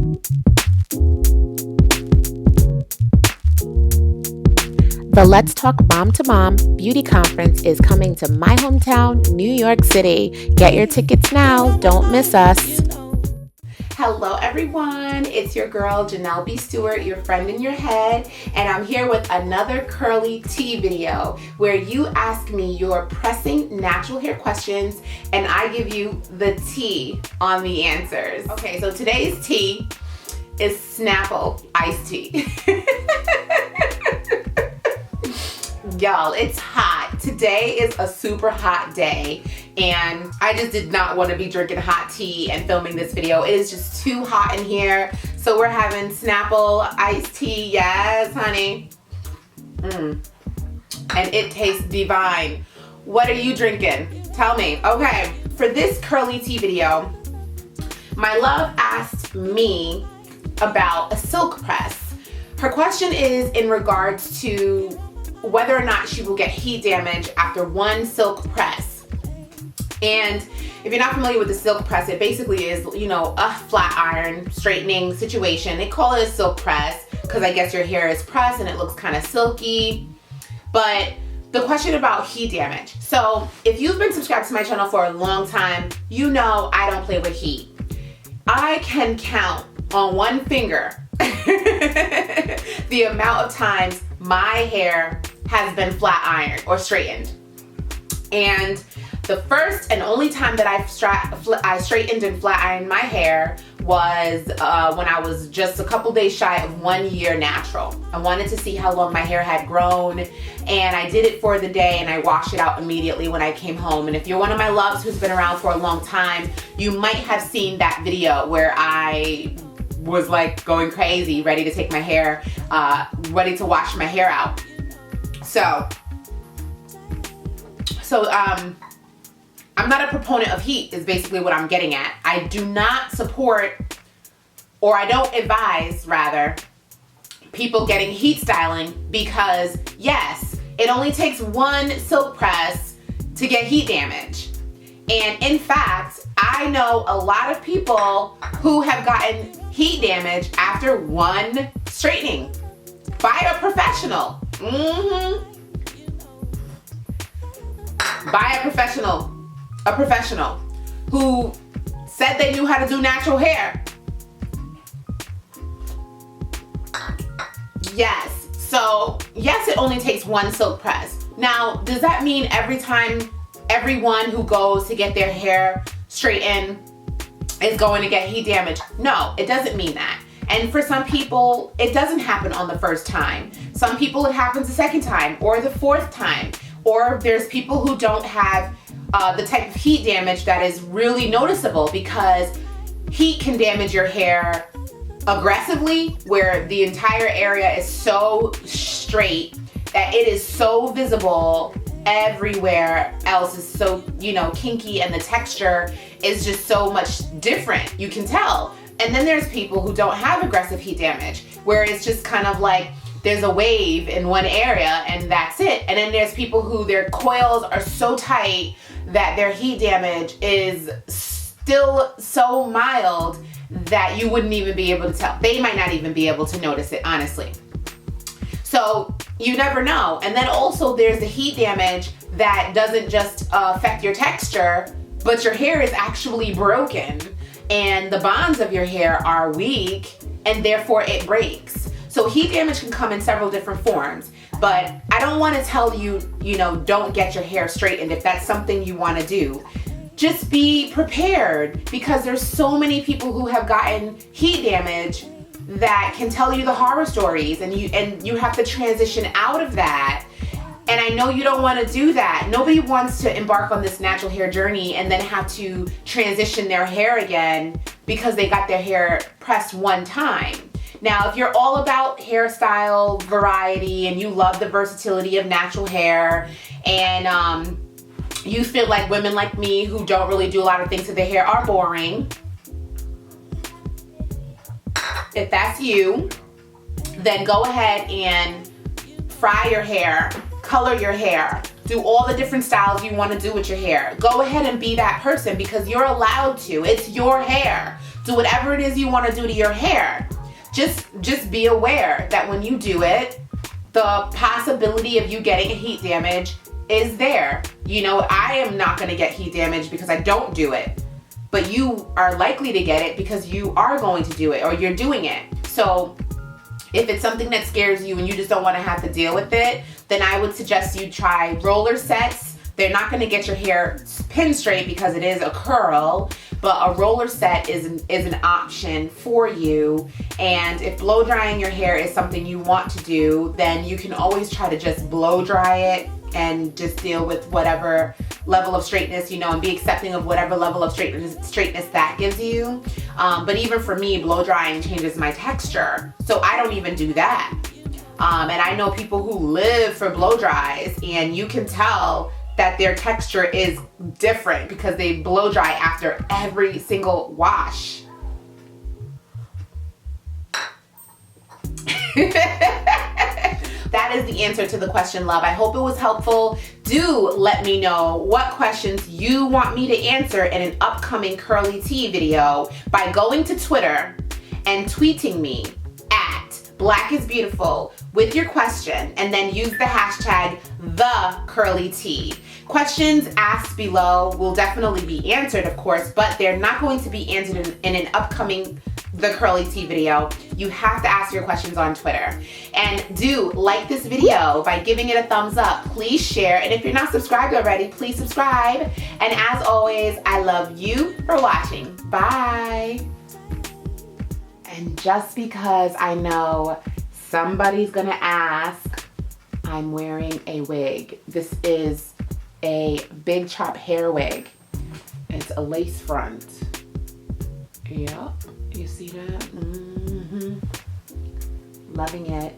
The Let's Talk Mom to Mom Beauty Conference is coming to my hometown, New York City. Get your tickets now. Don't miss us. Hello everyone, it's your girl Jenell Stewart, your friend in your head, and I'm here with another curly tea video where you ask me your pressing natural hair questions and I give you the tea on the answers. Okay, so today's tea is Snapple iced tea. Y'all, it's hot. Today is a super hot day and I just did not want to be drinking hot tea and filming this video. It is just too hot in here. So we're having Snapple iced tea. Yes, honey. And it tastes divine. What are you drinking? Tell me. Okay, for this curly tea video, my love asked me about a silk press. Her question is in regards to whether or not she will get heat damage after one silk press. And if you're not familiar with the silk press, it basically is, you know, a flat iron straightening situation. They call it a silk press because I guess your hair is pressed and it looks kind of silky. But the question about heat damage. So if you've been subscribed to my channel for a long time, you know I don't play with heat. I can count on one finger the amount of times my hair has been flat ironed or straightened. And the first and only time that I straightened and flat ironed my hair was when I was just a couple days shy of 1 year natural. I wanted to see how long my hair had grown and I did it for the day and I washed it out immediately when I came home. And if you're one of my loves who's been around for a long time, you might have seen that video where I was like going crazy, ready to take my hair, ready to wash my hair out. So I'm not a proponent of heat is basically what I'm getting at. I do not support, or I don't advise rather, people getting heat styling because yes, it only takes one silk press to get heat damage. And in fact, I know a lot of people who have gotten heat damage after one straightening by a professional. By a professional who said they knew how to do natural hair. Yes, so yes, it only takes one silk press. Now, does that mean everyone who goes to get their hair straightened is going to get heat damage? No, it doesn't mean that. And for some people, it doesn't happen on the first time. Some people it happens the second time or the fourth time. Or there's people who don't have the type of heat damage that is really noticeable because heat can damage your hair aggressively where the entire area is so straight that it is so visible everywhere else is so, you know, kinky and the texture is just so much different. You can tell. And then there's people who don't have aggressive heat damage where it's just kind of like there's a wave in one area and that's it. And then there's people who their coils are so tight that their heat damage is still so mild that you wouldn't even be able to tell. They might not even be able to notice it, honestly. So you never know. And then also there's the heat damage that doesn't just affect your texture, but your hair is actually broken and the bonds of your hair are weak and therefore it breaks. So heat damage can come in several different forms, but I don't want to tell you, you know, don't get your hair straightened if that's something you want to do. Just be prepared because there's so many people who have gotten heat damage that can tell you the horror stories and you have to transition out of that. And I know you don't want to do that. Nobody wants to embark on this natural hair journey and then have to transition their hair again because they got their hair pressed one time. Now, if you're all about hairstyle variety and you love the versatility of natural hair and you feel like women like me who don't really do a lot of things to their hair are boring, if that's you, then go ahead and fry your hair, color your hair, do all the different styles you want to do with your hair. Go ahead and be that person because you're allowed to. It's your hair. Do whatever it is you want to do to your hair. Just be aware that when you do it, the possibility of you getting a heat damage is there. You know, I am not going to get heat damage because I don't do it, but you are likely to get it because you are going to do it or you're doing it. So if it's something that scares you and you just don't want to have to deal with it, then I would suggest you try roller sets. They're not going to get your hair pin straight because it is a curl, but a roller set is an option for you. And if blow drying your hair is something you want to do, then you can always try to just blow dry it and just deal with whatever level of straightness, you know, and be accepting of whatever level of straightness that gives you. But even for me, blow drying changes my texture, so I don't even do that. And I know people who live for blow dries, and you can tell that their texture is different because they blow dry after every single wash. That is the answer to the question, love. I hope it was helpful. Do let me know what questions you want me to answer in an upcoming curly tea video by going to Twitter and tweeting me at BlakIzBeautyful with your question, and then use the hashtag #TheCurlyTea. Questions asked below will definitely be answered, of course, but they're not going to be answered in an upcoming The Curly Tea video. You have to ask your questions on Twitter. And do like this video by giving it a thumbs up. Please share, and if you're not subscribed already, please subscribe. And as always, I love you for watching. Bye. And just because I know somebody's gonna ask, I'm wearing a wig. This is a big chop hair wig. It's a lace front. Yep, you see that? Loving it.